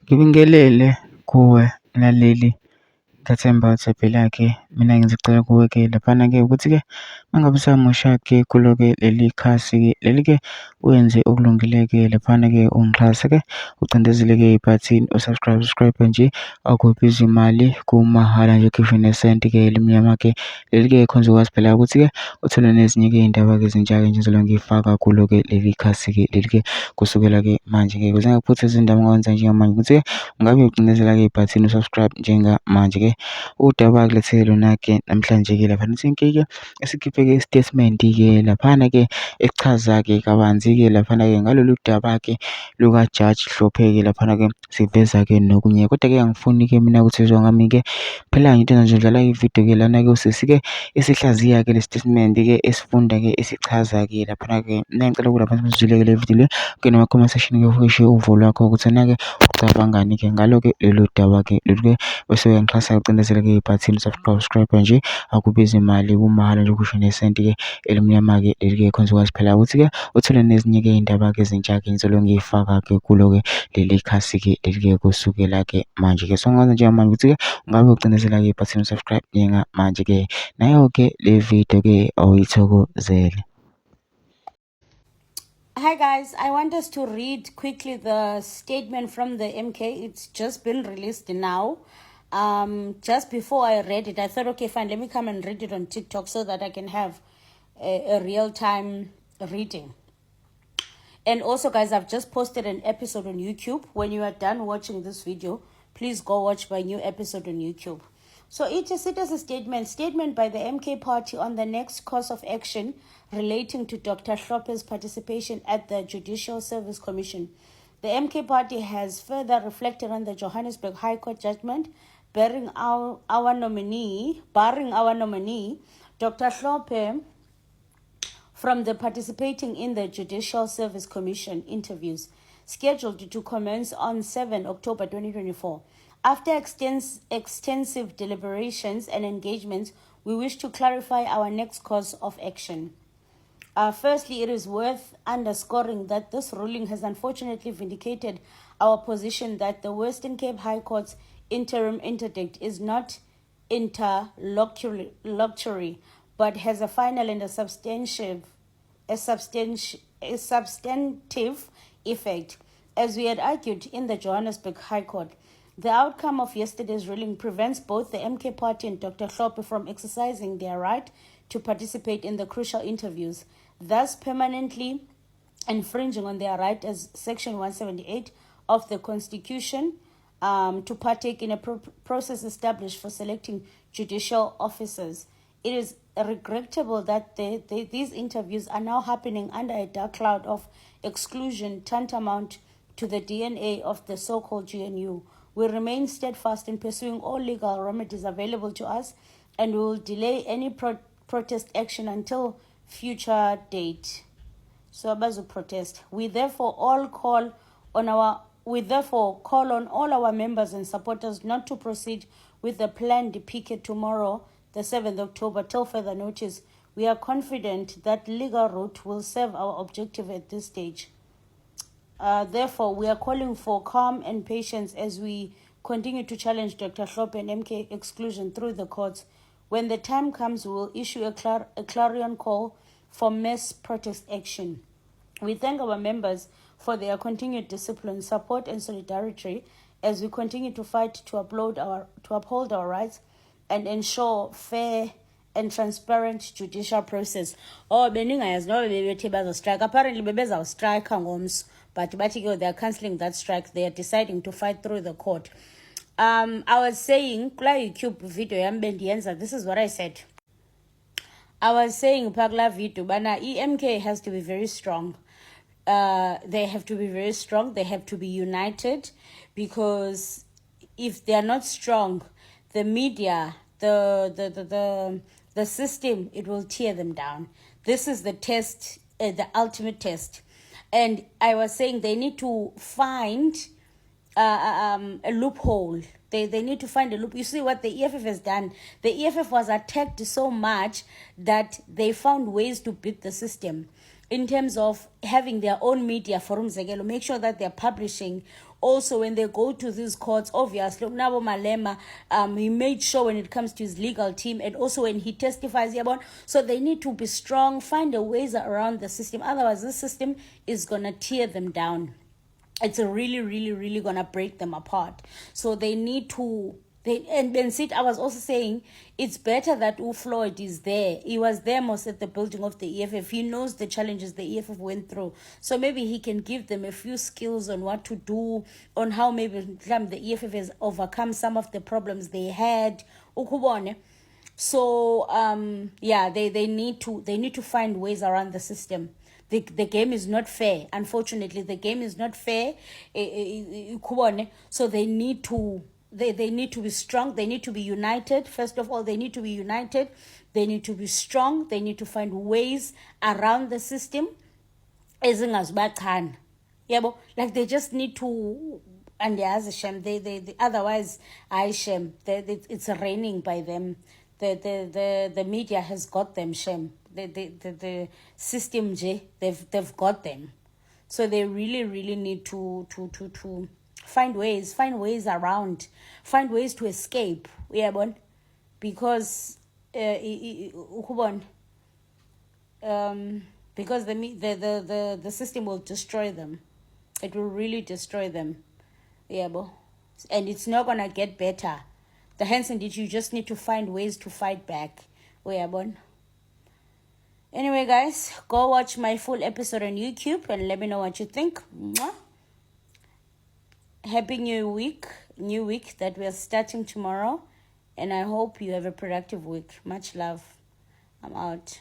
Ngibingelele kuwe mlaleli, ngathemba uthephe lakhe. Mina ngizocela kuwe-ke laphana-ke ukuthi-ke uma ngabe usamosha-ke kulo-ke leli khasi-ke leli-ke wenze okulungile-ke laphana-ke ungixhase-ke ucindezele-ke ibhathini subscribe nje akubizi imali kumahhala nje ukhishwe nesenti-ke elimnyama-ke leli-ke khonza ukwazi phela ukuthi-ke uthole nezinye-ke iy'ndaba-ke ezintsha-ke nje engizobe ngiy'faka kulo-ke leli khasi-ke leli-ke kusukela-ke manje-ke ukuze ngingakuphuthi izindaba engakwenza njengamanje ukuthi-ke ungabe ucindezela-ke ibhathini usubscribe njengamanje-ke. Udaba kuletheke lona-ke namhlanje-ke laphana Think-ke esikhiphe-ke i-statement-ke laphana-ke esichaza-ke kabanzi-ke laphana-ke ngalolu daba-ke lukaJaji Hlophe-ke laphana-ke siveza-ke nokunye. Kodwa-ke angifuni-ke mina ukuthi uzwe ngami-ke phela into nje udlala ividiyo-ke lana-ke usisi-ke isihlaziya-ke le statement-ke esifunda-ke esichaza-ke laphana-ke. Mina ngicela lapha sizwile-ke le video le ke nama-comment section-ke ufishe uvo lwakho ukuthi na-ke ucabangani-ke ngalo-ke lolu daba-ke lolu-ke bese uyangixhasa ucindezele-ke ibhathini subscribe nje akubizi imali kumahhala nje ukhishwe nesenti-ke elimnyama-ke leli-ke khonza ukwazi phela ukuthi-ke uthole nezinye-ke iy'ndaba-ke ezintsha-ke ngizobe ngiy'faka-ke kulo-ke leli khasi-ke leli-ke kusukela-ke manje-ke. So ngikwenza njengamanje ukuthi-ke ungabe ucindezela-ke ibhathini subscribe njengamanje-ke nayo-ke le video-ke awuyithokozele. Hi guys, I want us to read quickly the statement from the MK. It's just been released now. Just before I read it, I thought, okay, fine, let me come and read it on TikTok so that I can have a real-time reading. And also, guys, I've just posted an episode on YouTube. When you are done watching this video, please go watch my new episode on YouTube. So it is a statement by the MK party on the next course of action relating to Dr. Hlophe's participation at the Judicial Service Commission. The MK party has further reflected on the Johannesburg High Court judgment barring our nominee, Dr. Hlophe, from the participating in the Judicial Service Commission interviews scheduled to commence on 7 October 2024. After extensive deliberations and engagements, we wish to clarify our next course of action. Firstly, it is worth underscoring that this ruling has unfortunately vindicated our position that the Western Cape High Court's interim interdict is not interlocutory, but has a final and a substantive effect. As we had argued in the Johannesburg High Court, the outcome of yesterday's ruling prevents both the MK party and Dr. Hlophe from exercising their right to participate in the crucial interviews, thus permanently infringing on their right as Section 178 of the Constitution to partake in a process established for selecting judicial officers. It is regrettable that these interviews are now happening under a dark cloud of exclusion tantamount to the DNA of the so-called GNU. We remain steadfast in pursuing all legal remedies available to us, and we will delay any protest action until future date. So abazu protest. We therefore call on all our members and supporters not to proceed with the planned picket tomorrow, the 7th October, till further notice. We are confident that legal route will serve our objective at this stage. Therefore, we are calling for calm and patience as we continue to challenge Dr. Hlophe and MK exclusion through the courts. When the time comes, we will issue a clarion call for mass protest action. We thank our members for their continued discipline, support, and solidarity as we continue to fight to uphold our rights and ensure fair and transparent judicial process. Oh, beningayazi no bebethi bazostrike. Apparently bebezawustrike ngomso, but they are cancelling that strike. They are deciding to fight through the court. I was saying, kula YouTube video yambendiyenza, this is what I said. I was saying, pagla video, bana EMK has to be very strong. They have to be very strong. They have to be united, because if they are not strong, the media, the system, it will tear them down. This is the test, the ultimate test. And I was saying they need to find a loophole. They need to find a loop. You see what the EFF has done? The EFF was attacked so much that they found ways to beat the system in terms of having their own media forums. Make sure that they're publishing also when they go to these courts, obviously Nabo Malema, he made sure when it comes to his legal team, and also when he testifies, so they need to be strong, find a ways around the system. Otherwise this system is gonna tear them down. It's really, really, really gonna break them apart. So they need to. And Ben Sit, I was also saying it's better that Floyd is there. He was there most at the building of the EFF. He knows the challenges the EFF went through. So maybe he can give them a few skills on what to do, on how maybe the EFF has overcome some of the problems they had. So they need to find ways around the system. The game is not fair. Unfortunately, the game is not fair. So they need to be strong. They need to be united. First of all, they need to be united. They need to be strong. They need to find ways around the system. Like they just need to. And as Shem, they otherwise I Shem. It's raining by them. The media has got them, Shem. The system, they've got them. So they really, really need to find ways around, find ways to escape. Because because the system will destroy them. It will really destroy them. And it's not gonna get better. The hence indeed, you just need to find ways to fight back. Anyway, guys, go watch my full episode on YouTube and let me know what you think. Mwah. Happy new week that we are starting tomorrow. And I hope you have a productive week. Much love. I'm out.